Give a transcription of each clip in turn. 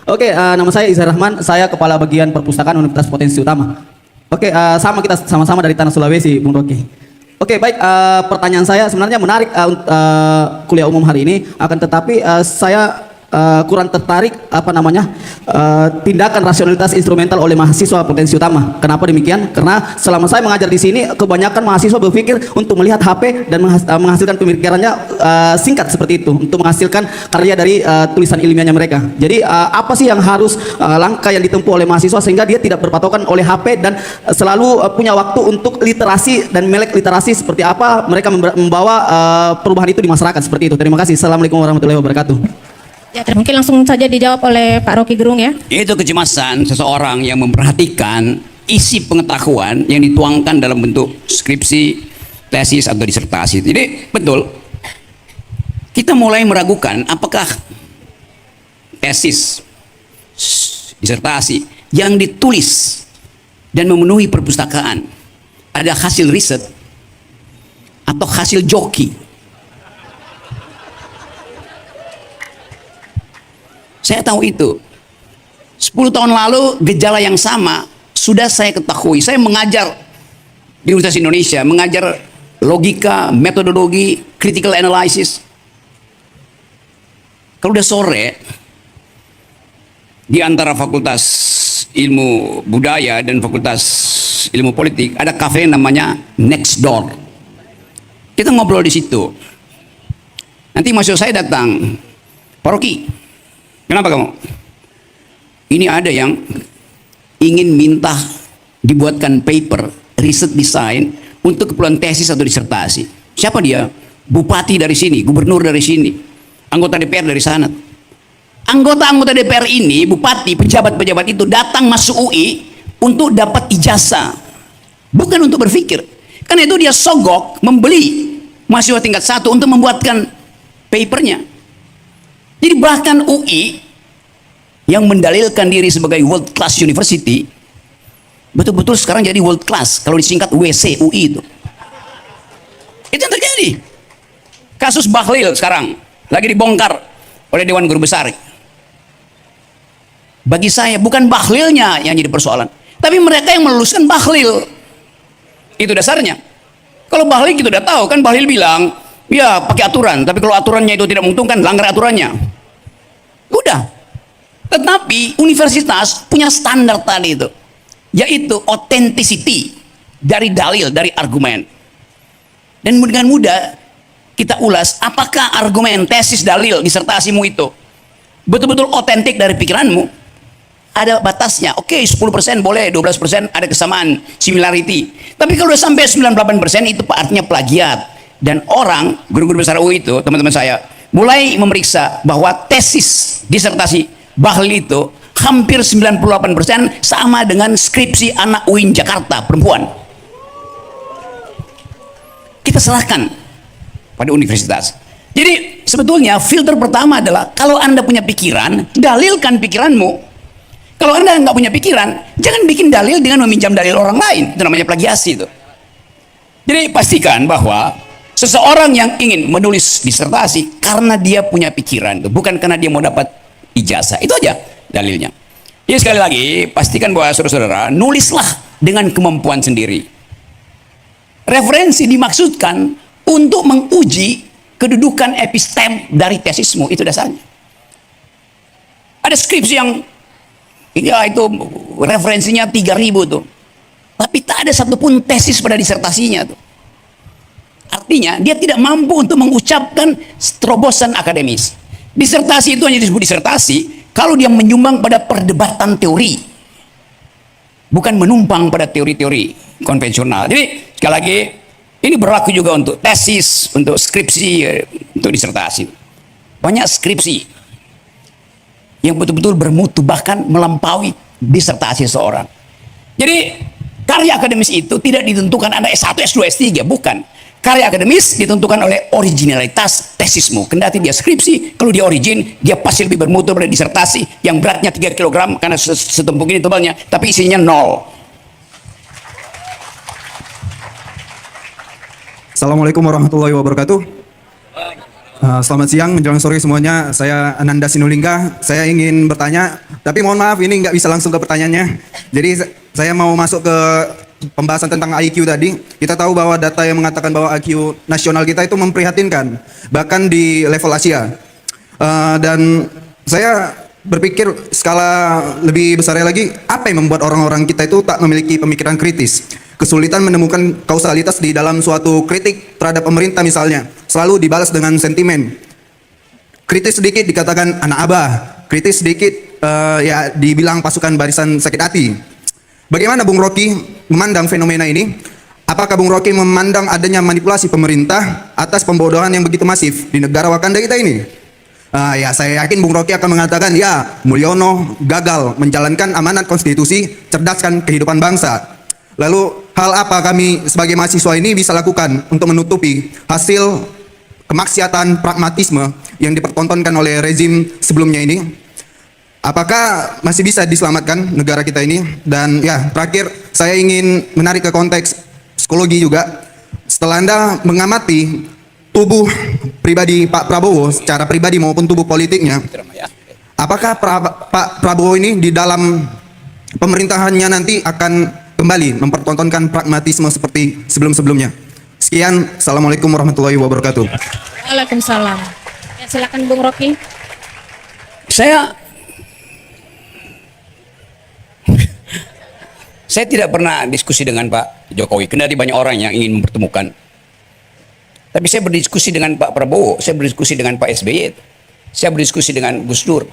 Oke, nama saya Izhar Rahman, saya Kepala Bagian Perpustakaan Universitas Potensi Utama. Oke, sama kita sama-sama dari Tanah Sulawesi, Bung Rocky. Oke, baik, pertanyaan saya sebenarnya menarik kuliah umum hari ini, akan tetapi saya kurang tertarik tindakan rasionalitas instrumental oleh mahasiswa Potensi Utama. Kenapa demikian? Karena selama saya mengajar di sini, kebanyakan mahasiswa berpikir untuk melihat HP dan menghasilkan pemikirannya singkat seperti itu, untuk menghasilkan karya dari tulisan ilmiahnya mereka. Jadi apa sih yang harus langkah yang ditempuh oleh mahasiswa sehingga dia tidak berpatokan oleh HP dan selalu punya waktu untuk literasi dan melek literasi seperti apa mereka membawa perubahan itu di masyarakat seperti itu. Terima kasih. Assalamualaikum warahmatullahi wabarakatuh. Ya, mungkin langsung saja dijawab oleh Pak Rocky Gerung ya. Itu kecemasan seseorang yang memperhatikan isi pengetahuan yang dituangkan dalam bentuk skripsi, tesis atau disertasi. Jadi betul, kita mulai meragukan apakah tesis, disertasi yang ditulis dan memenuhi perpustakaan ada hasil riset atau hasil joki. Saya tahu itu. 10 tahun lalu gejala yang sama sudah saya ketahui. Saya mengajar di Universitas Indonesia, mengajar logika, metodologi, critical analysis. Kalau udah sore, di antara Fakultas Ilmu Budaya dan Fakultas Ilmu Politik ada kafe yang namanya Next Door. Kita ngobrol di situ. Nanti mahasiswa saya datang, Pak Rocky, kenapa kamu? Ini ada yang ingin minta dibuatkan paper, riset desain untuk keperluan tesis atau disertasi. Siapa dia? Bupati dari sini, gubernur dari sini, anggota DPR dari sana. Anggota-anggota DPR ini, bupati, pejabat-pejabat itu datang masuk UI untuk dapat ijazah. Bukan untuk berpikir. Karena itu dia sogok membeli mahasiswa tingkat 1 untuk membuatkan papernya. Jadi bahkan UI yang mendalilkan diri sebagai world class university betul-betul sekarang jadi world class kalau disingkat WC UI itu. Itu yang terjadi. Kasus Bahlil sekarang lagi dibongkar oleh Dewan Guru Besar. Bagi saya bukan Bahlilnya yang jadi persoalan, tapi mereka yang meluluskan Bahlil. Itu dasarnya. Kalau Bahlil kita udah tahu kan, Bahlil bilang ya pakai aturan, tapi kalau aturannya itu tidak menguntungkan, langgar aturannya. Udah. Tetapi universitas punya standar tadi itu, yaitu authenticity dari dalil, dari argumen. Dan dengan mudah kita ulas apakah argumen, tesis, dalil, disertasimu itu betul-betul otentik dari pikiranmu. Ada batasnya. Oke, 10% boleh, 12% ada kesamaan, similarity. Tapi kalau udah sampai 98% itu artinya plagiat. Dan orang, guru-guru besar UI itu, teman-teman saya, mulai memeriksa bahwa tesis, disertasi Bahlil itu hampir 98% sama dengan skripsi anak UIN Jakarta, perempuan. Kita serahkan pada universitas. Jadi sebetulnya filter pertama adalah kalau Anda punya pikiran, dalilkan pikiranmu. Kalau Anda nggak punya pikiran, jangan bikin dalil dengan meminjam dalil orang lain. Itu namanya plagiasi itu. Jadi pastikan bahwa seseorang yang ingin menulis disertasi karena dia punya pikiran, bukan karena dia mau dapat ijazah. Itu aja dalilnya. Jadi sekali lagi, pastikan bahwa saudara-saudara nulislah dengan kemampuan sendiri. Referensi dimaksudkan untuk menguji kedudukan epistem dari tesismu. Itu dasarnya. Ada skripsi yang ya itu referensinya 3.000 tuh, tapi tak ada satupun tesis pada disertasinya tuh. Artinya dia tidak mampu untuk mengucapkan terobosan akademis. Disertasi itu hanya disebut disertasi kalau dia menyumbang pada perdebatan teori, bukan menumpang pada teori-teori konvensional. Jadi sekali lagi ini berlaku juga untuk tesis, untuk skripsi, untuk disertasi. Banyak skripsi yang betul-betul bermutu bahkan melampaui disertasi seorang. Jadi karya akademis itu tidak ditentukan Anda S1, S2, S3, bukan. Karya akademis ditentukan oleh originalitas tesismu. Kendati dia skripsi, kalau dia origin, dia pasti lebih bermutu pada disertasi yang beratnya 3 kg karena setumpuk ini tebalnya, tapi isinya 0. Assalamualaikum warahmatullahi wabarakatuh. Selamat siang, menjelang sore semuanya. Saya Ananda Sinulinga. Saya ingin bertanya, tapi mohon maaf ini nggak bisa langsung ke pertanyaannya. Jadi saya mau masuk ke pembahasan tentang IQ tadi. Kita tahu bahwa data yang mengatakan bahwa IQ nasional kita itu memprihatinkan, bahkan di level Asia. Dan saya berpikir skala lebih besar lagi, apa yang membuat orang-orang kita itu tak memiliki pemikiran kritis? Kesulitan menemukan kausalitas di dalam suatu kritik terhadap pemerintah misalnya, selalu dibalas dengan sentimen. Kritis sedikit dikatakan anak abah, kritis sedikit ya dibilang pasukan barisan sakit hati. Bagaimana Bung Rocky memandang fenomena ini? Apakah Bung Rocky memandang adanya manipulasi pemerintah atas pembodohan yang begitu masif di negara Wakanda kita ini? Ya saya yakin Bung Rocky akan mengatakan ya Mulyono gagal menjalankan amanat konstitusi, cerdaskan kehidupan bangsa. Lalu hal apa kami sebagai mahasiswa ini bisa lakukan untuk menutupi hasil kemaksiatan pragmatisme yang dipertontonkan oleh rezim sebelumnya ini? Apakah masih bisa diselamatkan negara kita ini? Dan ya terakhir saya ingin menarik ke konteks psikologi juga. Setelah Anda mengamati tubuh pribadi Pak Prabowo secara pribadi maupun tubuh politiknya, apakah Pak Prabowo ini di dalam pemerintahannya nanti akan kembali mempertontonkan pragmatisme seperti sebelum-sebelumnya? Sekian, Assalamualaikum warahmatullahi wabarakatuh. Waalaikumsalam. Ya, silakan Bung Rocky. Saya tidak pernah diskusi dengan Pak Jokowi, kendati banyak orang yang ingin mempertemukan. Tapi saya berdiskusi dengan Pak Prabowo, saya berdiskusi dengan Pak SBY, saya berdiskusi dengan Gus Dur.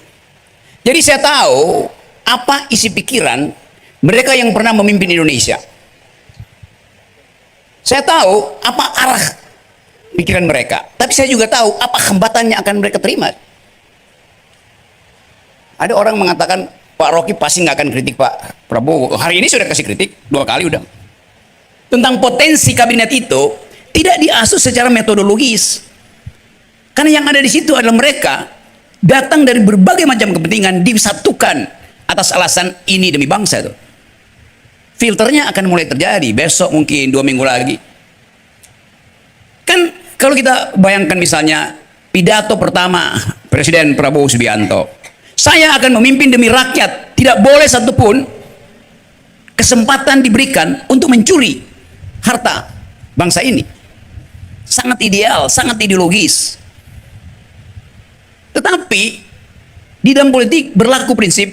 Jadi saya tahu apa isi pikiran mereka yang pernah memimpin Indonesia. Saya tahu apa arah pikiran mereka, tapi saya juga tahu apa hambatan yang akan mereka terima. Ada orang mengatakan Pak Rocky pasti nggak akan kritik Pak Prabowo. Hari ini sudah kasih kritik 2 kali udah. Tentang potensi kabinet itu tidak diasuh secara metodologis. Karena yang ada di situ adalah mereka datang dari berbagai macam kepentingan disatukan atas alasan ini demi bangsa itu. Filternya akan mulai terjadi besok, mungkin 2 minggu lagi. Kan kalau kita bayangkan misalnya pidato pertama Presiden Prabowo Subianto, saya akan memimpin demi rakyat, tidak boleh satupun kesempatan diberikan untuk mencuri harta bangsa ini. Sangat ideal, sangat ideologis. Tetapi di dalam politik berlaku prinsip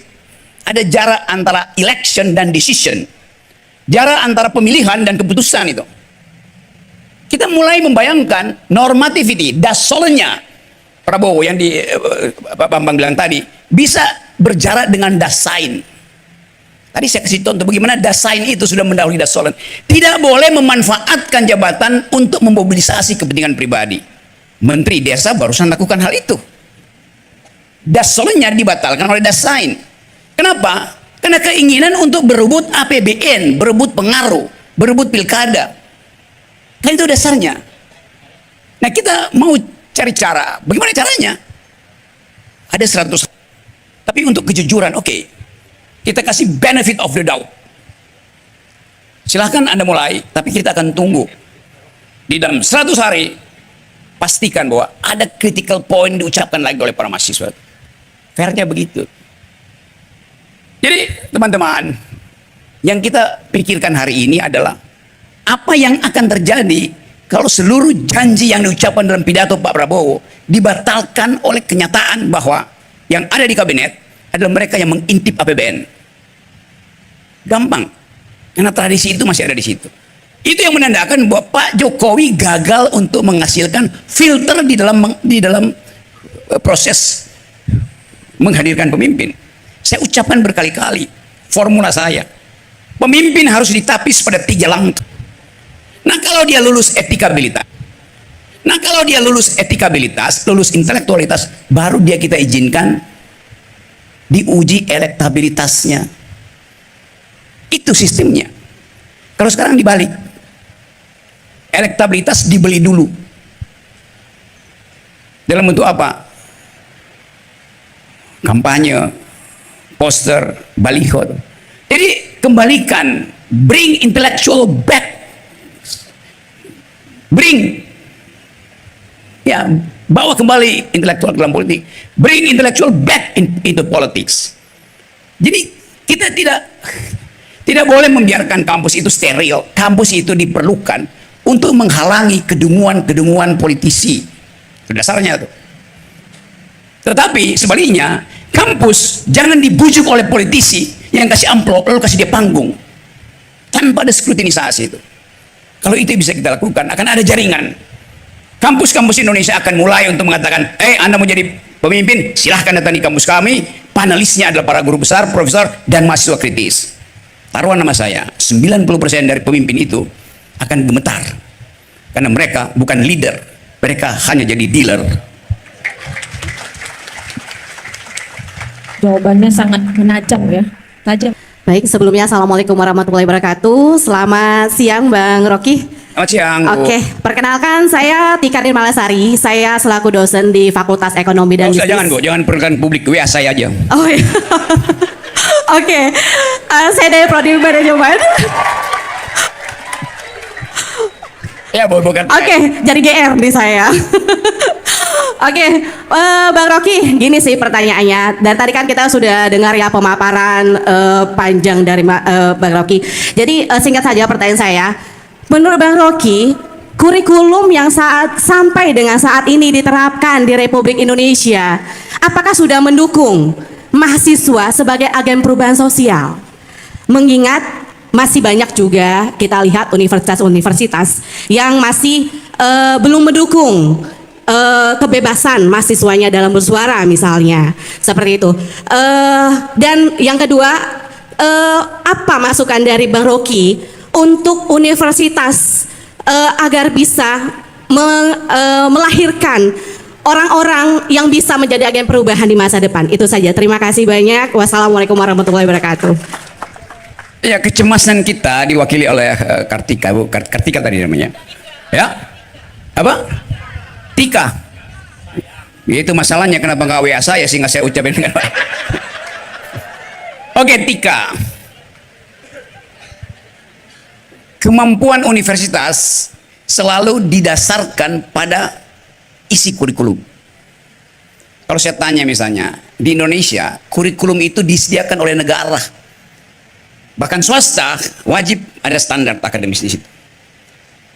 ada jarak antara election dan decision. Jarak antara pemilihan dan keputusan itu. Kita mulai membayangkan normativity, dasolnya Prabowo yang di Pak Bambang bilang tadi, bisa berjarak dengan dasain. Tadi saya kasih contoh bagaimana dasain itu sudah mendahului dasolen. Tidak boleh memanfaatkan jabatan untuk memobilisasi kepentingan pribadi. Menteri Desa barusan lakukan hal itu. Dasolennya dibatalkan oleh dasain. Kenapa? Karena keinginan untuk berebut APBN, berebut pengaruh, berebut pilkada. Kan itu dasarnya. Nah kita mau cari cara. Bagaimana caranya? Ada 100. Tapi untuk kejujuran, oke. Kita kasih benefit of the doubt. Silahkan Anda mulai, tapi kita akan tunggu. Di dalam 100 hari, pastikan bahwa ada critical point diucapkan lagi oleh para mahasiswa. Fairnya begitu. Jadi teman-teman, yang kita pikirkan hari ini adalah apa yang akan terjadi kalau seluruh janji yang diucapkan dalam pidato Pak Prabowo dibatalkan oleh kenyataan bahwa yang ada di kabinet adalah mereka yang mengintip APBN. Gampang, karena tradisi itu masih ada di situ. Itu yang menandakan bahwa Pak Jokowi gagal untuk menghasilkan filter di dalam proses menghadirkan pemimpin. Saya ucapkan berkali-kali formula saya. Pemimpin harus ditapis pada 3 langkah. Nah kalau dia lulus etikabilitas, lulus intelektualitas, baru dia kita izinkan diuji elektabilitasnya. Itu sistemnya. Kalau sekarang dibalik, elektabilitas dibeli dulu. Dalam bentuk apa? Kampanye, poster, baliho. Jadi kembalikan, bring intellectual back, bring Ya, bawa kembali intelektual ke dalam politik. Bring intellectual back into politics. Jadi kita tidak boleh membiarkan kampus itu steril. Kampus itu diperlukan untuk menghalangi kedunguan-kedunguan politisi. Itu dasarnya tuh. Tetapi sebaliknya, kampus jangan dibujuk oleh politisi yang kasih amplop lalu kasih dia panggung tanpa ada skrutinisasi itu. Kalau itu bisa kita lakukan, akan ada jaringan. Kampus-kampus Indonesia akan mulai untuk mengatakan, Anda mau jadi pemimpin, silahkan datang di kampus kami. Panelisnya adalah para guru besar, profesor, dan mahasiswa kritis. Taruhan nama saya, 90% dari pemimpin itu akan gemetar. Karena mereka bukan leader, mereka hanya jadi dealer. Jawabannya sangat menajam ya, tajam. Baik, sebelumnya Assalamualaikum warahmatullahi wabarakatuh. Selamat siang Bang Rocky. Selamat siang, Bu. Oke, perkenalkan saya Tika Nirmalasari. Saya selaku dosen di Fakultas Ekonomi dan Usah, Bisnis. jangan, Bu, jangan perkenalkan publik, WA saya aja. Oh iya. Oke, saya dari Prodi Manajemen. Ya, Bu, bukan. Oke, jadi GR nih saya. Oke, Bang Rocky, gini sih pertanyaannya. Dan tadi kan kita sudah dengar ya pemaparan panjang dari Bang Rocky. Jadi singkat saja pertanyaan saya. Menurut Bang Rocky, kurikulum yang sampai dengan saat ini diterapkan di Republik Indonesia, apakah sudah mendukung mahasiswa sebagai agen perubahan sosial? Mengingat masih banyak juga kita lihat universitas-universitas yang masih belum mendukung kebebasan mahasiswanya dalam bersuara misalnya, seperti itu. Dan yang kedua, apa masukan dari Bang Rocky untuk universitas agar bisa melahirkan orang-orang yang bisa menjadi agen perubahan di masa depan? Itu saja. Terima kasih banyak. Wassalamualaikum warahmatullahi wabarakatuh. Ya, kecemasan kita diwakili oleh Kartika, Bu. Kartika tadi namanya. Ya. Apa? Tika. Itu masalahnya kenapa nggak WA saya sehingga saya ucapin dengan baik. Oke, Tika. Kemampuan universitas selalu didasarkan pada isi kurikulum. Kalau saya tanya misalnya, di Indonesia, kurikulum itu disediakan oleh negara. Bahkan swasta wajib ada standar akademis di situ.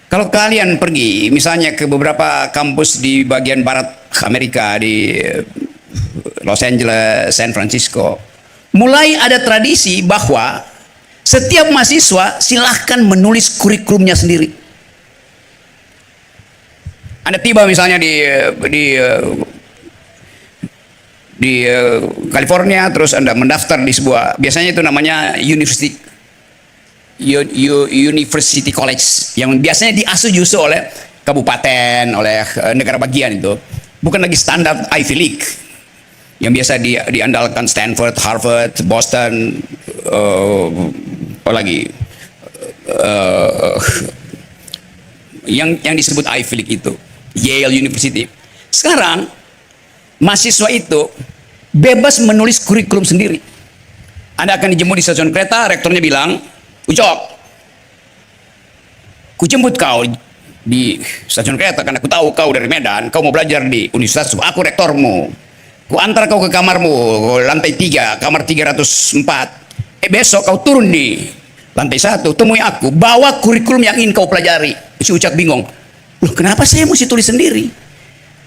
Kalau kalian pergi misalnya ke beberapa kampus di bagian barat Amerika, di Los Angeles, San Francisco, mulai ada tradisi bahwa setiap mahasiswa silahkan menulis kurikulumnya sendiri. Anda tiba misalnya di California, terus Anda mendaftar di sebuah, biasanya itu namanya University College, yang biasanya diasuh justru oleh kabupaten, oleh negara bagian itu. Bukan lagi standar Ivy League yang biasa diandalkan Stanford, Harvard, Boston, apalagi yang disebut Ivy League itu, Yale University. Sekarang mahasiswa itu bebas menulis kurikulum sendiri. Anda akan dijemput di stasiun kereta, rektornya bilang, Ucok, ku jemput kau di stasiun kereta karena ku tahu kau dari Medan, kau mau belajar di universitas, aku rektormu. Ku antar kau ke kamarmu, lantai 3, kamar 304. Besok kau turun di lantai 1, temui aku, bawa kurikulum yang ingin kau pelajari. Si Ucak bingung, loh kenapa saya mesti tulis sendiri?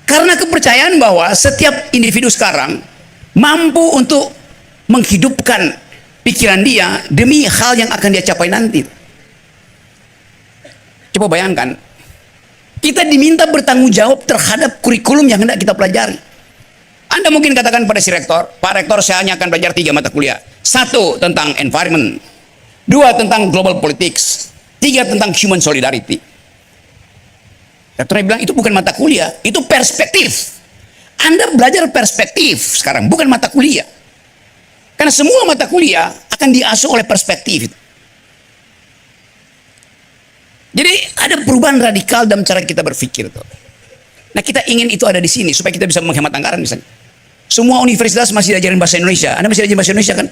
Karena kepercayaan bahwa setiap individu sekarang mampu untuk menghidupkan pikiran dia demi hal yang akan dia capai nanti. Coba bayangkan, kita diminta bertanggung jawab terhadap kurikulum yang hendak kita pelajari. Anda mungkin katakan pada si rektor, Pak Rektor, saya hanya akan belajar 3 mata kuliah. 1 tentang environment, 2 tentang global politics, 3 tentang human solidarity. Rektornya bilang itu bukan mata kuliah, itu perspektif. Anda belajar perspektif sekarang, bukan mata kuliah. Karena semua mata kuliah akan diasuh oleh perspektif. Jadi ada perubahan radikal dalam cara kita berpikir. Nah, kita ingin itu ada di sini supaya kita bisa menghemat anggaran misalnya. Semua universitas masih diajarin bahasa Indonesia. Anda masih diajarin bahasa Indonesia kan?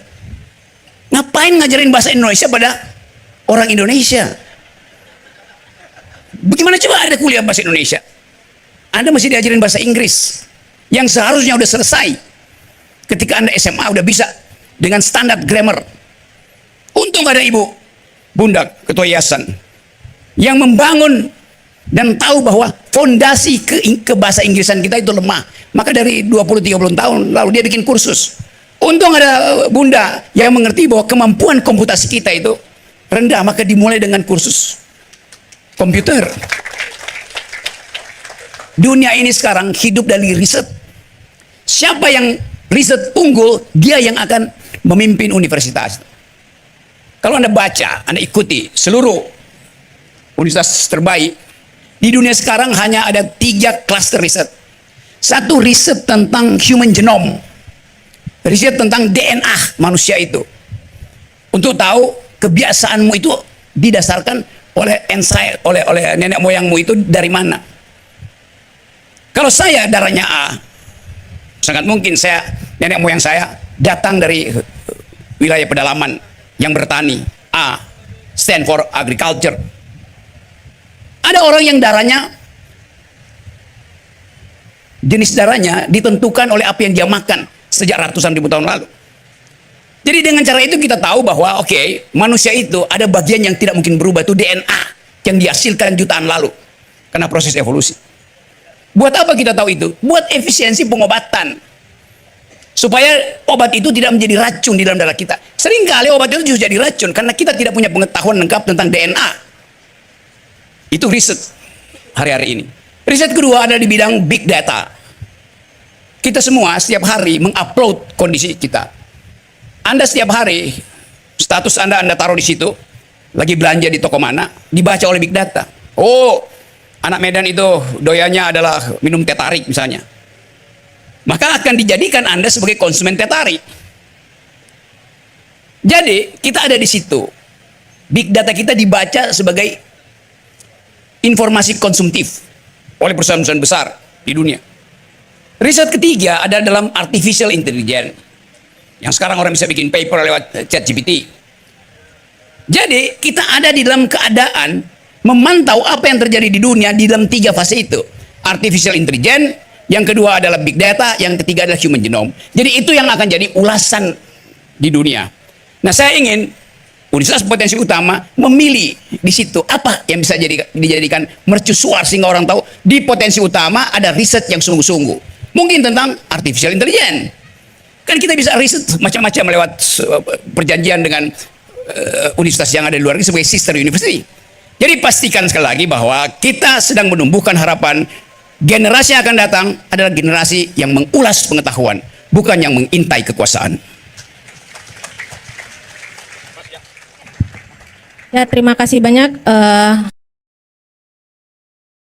Ngapain ngajarin bahasa Indonesia pada orang Indonesia? Bagaimana coba ada kuliah bahasa Indonesia? Anda masih diajarin bahasa Inggris yang seharusnya udah selesai ketika Anda SMA udah bisa dengan standar grammar. Untung ada ibu bunda ketua yayasan yang membangun dan tahu bahwa fondasi ke bahasa Inggrisan kita itu lemah. Maka dari 20-30 tahun lalu dia bikin kursus. Untung ada bunda yang mengerti bahwa kemampuan komputasi kita itu rendah, maka dimulai dengan kursus komputer. Dunia ini sekarang hidup dari riset. Siapa yang riset unggul, dia yang akan memimpin universitas. Kalau Anda baca, Anda ikuti seluruh universitas terbaik di dunia sekarang, hanya ada 3 klaster riset. Satu, riset tentang human genome, riset tentang DNA manusia itu, untuk tahu kebiasaanmu itu didasarkan oleh oleh nenek moyangmu itu dari mana. Kalau saya darahnya A, sangat mungkin nenek moyang saya datang dari wilayah pedalaman yang bertani. A stand for agriculture. Ada orang yang jenis darahnya ditentukan oleh apa yang dia makan sejak ratusan ribu tahun lalu. Jadi dengan cara itu kita tahu bahwa manusia itu ada bagian yang tidak mungkin berubah, itu DNA yang dihasilkan jutaan lalu karena proses evolusi. Buat apa kita tahu itu? Buat efisiensi pengobatan, supaya obat itu tidak menjadi racun di dalam darah kita. Seringkali obat itu justru jadi racun karena kita tidak punya pengetahuan lengkap tentang DNA. Itu riset hari-hari ini. Riset kedua ada di bidang big data. Kita semua setiap hari mengupload kondisi kita. Anda setiap hari status Anda taruh di situ, lagi belanja di toko mana, dibaca oleh big data. Oh, anak Medan itu doyannya adalah minum teh tarik misalnya. Maka akan dijadikan Anda sebagai konsumen teh tarik. Jadi kita ada di situ. Big data kita dibaca sebagai informasi konsumtif oleh perusahaan-perusahaan besar di dunia. Riset ketiga ada dalam artificial intelligence, yang sekarang orang bisa bikin paper lewat ChatGPT. Jadi kita ada di dalam keadaan memantau apa yang terjadi di dunia di dalam 3 fase itu. Artificial intelligence, yang kedua adalah big data, yang ketiga adalah human genome. Jadi itu yang akan jadi ulasan di dunia. Nah, saya ingin Universitas Potensi Utama memilih di situ apa yang bisa dijadikan mercusuar sehingga orang tahu di Potensi Utama ada riset yang sungguh-sungguh. Mungkin tentang artificial intelligence. Kan kita bisa riset macam-macam lewat perjanjian dengan universitas yang ada di luar negeri sebagai sister university. Jadi pastikan sekali lagi bahwa kita sedang menumbuhkan harapan generasi yang akan datang adalah generasi yang mengulas pengetahuan, bukan yang mengintai kekuasaan. Ya, terima kasih banyak.